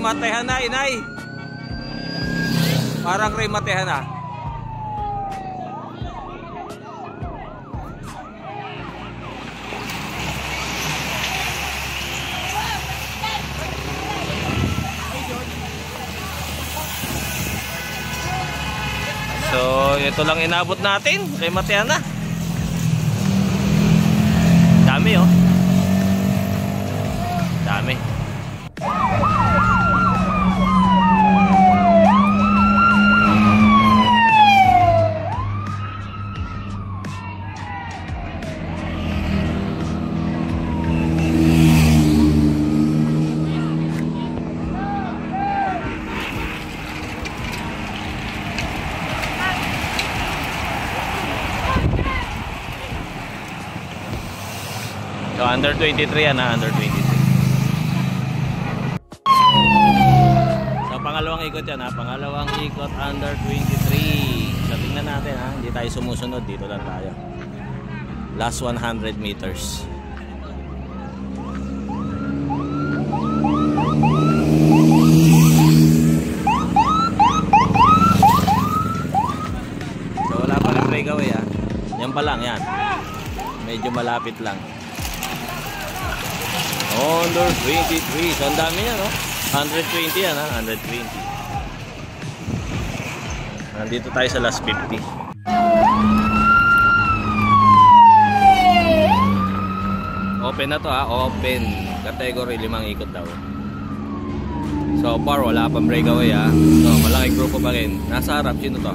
Matehan na, inay. Parang Ray Matehan na. So, ito lang inabot natin. Ray Matehan na. Dami oh. Dami. So under 23 yan ha, under 23. So pangalawang ikot yan ha, pangalawang ikot under 23. So tingnan natin ha, hindi tayo sumusunod, dito lang tayo. Last 100 meters. So wala pa lang breakaway ha. Yan pa lang yan. Medyo malapit lang. Under 23. So ang dami niya no? 120 yan ha, 120. Nandito tayo sa last 50. Open na to ha, open. Category 5 ikot daw. So far wala pang breakaway ha. So malaking grupo pa rin. Nasa harap, sino to?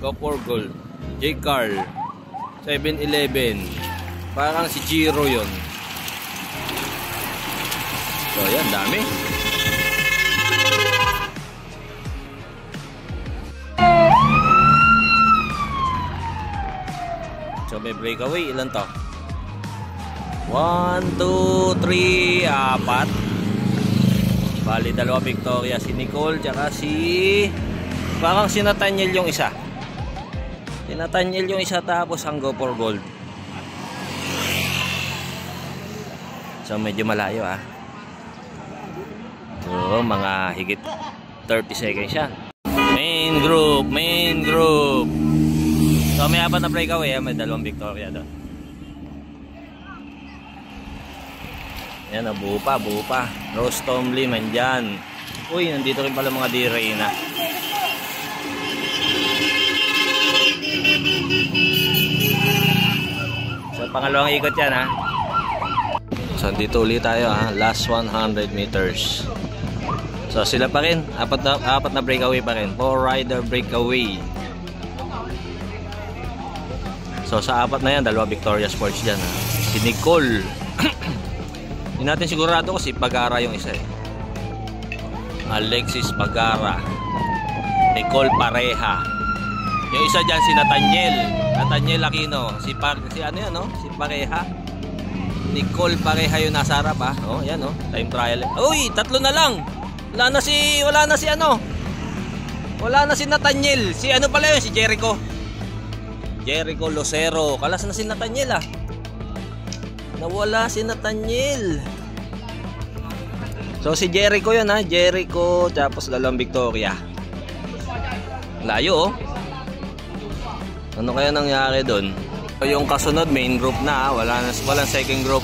Go for Gold, J. Carl, 7-Eleven. Parang si Giro yun. So yan, dami. So may breakaway, ilan to? 1, 2, 3, 4. Bali dalawa Victoria, si Nicole tsaka si parang si Nathaniel yung isa. Si Nathaniel yung isa, tapos ang Go for Gold. So medyo malayo ah. So mga higit 30 seconds yan. Main group, main group. So may 4 na breakaway, may 2 Victoria doon. Yan, buo pa, buo pa. Rose Tomlin mandyan. Uy, nandito rin pala mga D-Reina. So pangalawang ikot yan ha. So dito ulit tayo ha, last 100 meters. So sila pa rin, apat na breakaway pa rin, 4 rider breakaway. So sa 4 na yan, 2 Victoria Sports dyan ha. Si Nicole. Hindi natin sigurado kasi Pagara yung isa eh. Alexis Pagara, Nicole Pareha. Yung isa dyan si Nathaniel Aquino. Si ano yan no? Si Pareha. Nicole Pareha yung nasa harap ha. Oh, yan oh, time trial. Uy, 3 na lang. Wala na si ano. Wala na si Nathaniel. Si ano pala yun, si Jericho. Jericho Lucero. Kalas na si Nathaniel ah. Nawala si Nathaniel. So si Jericho yun ha, Jericho tapos 2 Victoria. Layo oh. Ano kaya nangyari doon? Yung kasunod main group na, walang second group.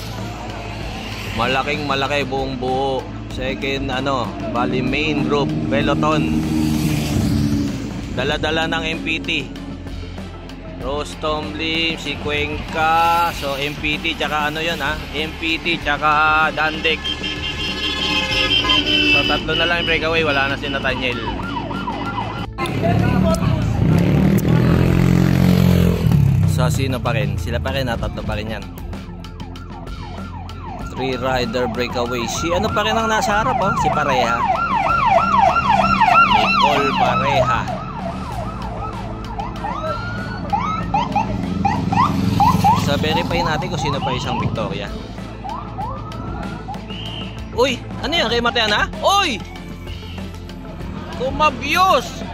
Malaki buong buo. Second ano, bali main group, peloton. Dala-dala ng MPT. Rose Tomlin, si Cuenca, so MPT tsaka ano 'yon ha? MPT tsaka Dandek. So 3 na lang yung breakaway, wala na si Nathaniel. So sino pa rin? Sila pa rin ha, 3 pa rin yan. 3 rider breakaway. Si ano pa rin ang nasa harap oh? Si Pareha. Nicole Pareha. So verify natin kung sino pa isang Victoria. Uy! Ano yan? Ray Matehan ha? Uy! Kumabyos!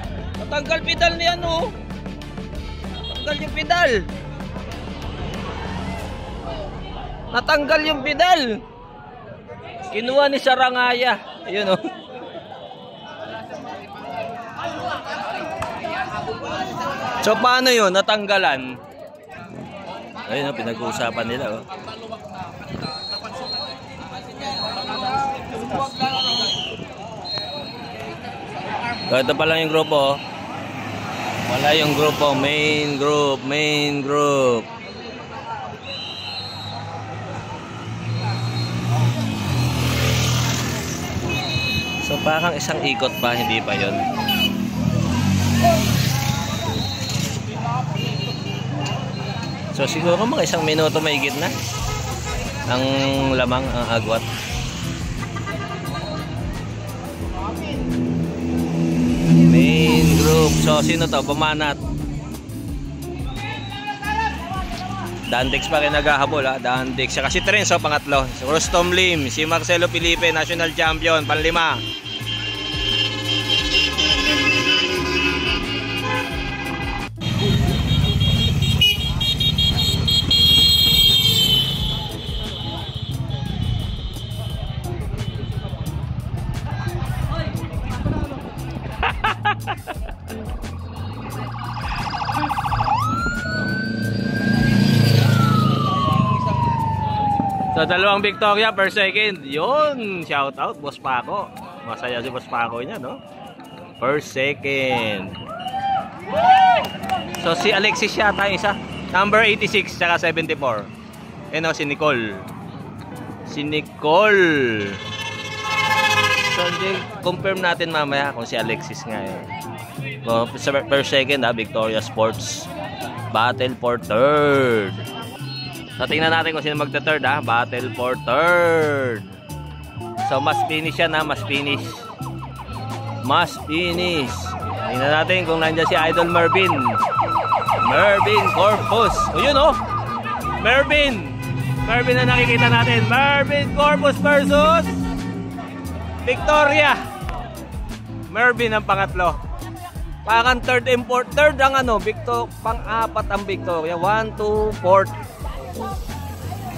Natanggal pedal niya no? Natanggal yung pedal. Natanggal yung pedal. Kinuha ni Sarangaya. Ayun oh. So paano yun? Natanggalan. Ayun oh, pinag-uusapan nila oh. So ito pa lang yung grupo oh. Wala yung grupo. Main group. So parang isang ikot pa, hindi pa yun. So siguro mga isang minuto mahigit na ang lamang ang agwat. Main group. So sino to? Bumanat. Dandex pa rin naghahabol ha. Dandex. Siya kasi Trenzo pangatlo. Si Rustom Lim. Si Marcelo Felipe, national champion. Panlima. So dalawang Victoria per second. Yun, shout out Boss Paco. Masaya si Boss Paco niya, no? Per second. So si Alexis yata isa. Number 86 tsaka 74. Ano si Nicole. Si Nicole. So confirm natin mamaya kung si Alexis nga eh. So, per second ha, Victoria Sports. Battle for third. So tingnan natin kung sino magta-third ha. Battle for third. So mas finish yan ha. Mas finish. Tingnan natin kung nandiyan si Idol Mervin. Mervin Corpus. O yun oh. Mervin na nakikita natin. Mervin Corpus versus Victoria. Mervin ang pangatlo. Parang third import. Third ang ano. Pang-apat ang Victoria. 1, 2, 4.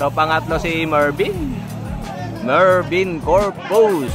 So pangatlo si Mervin Corpus.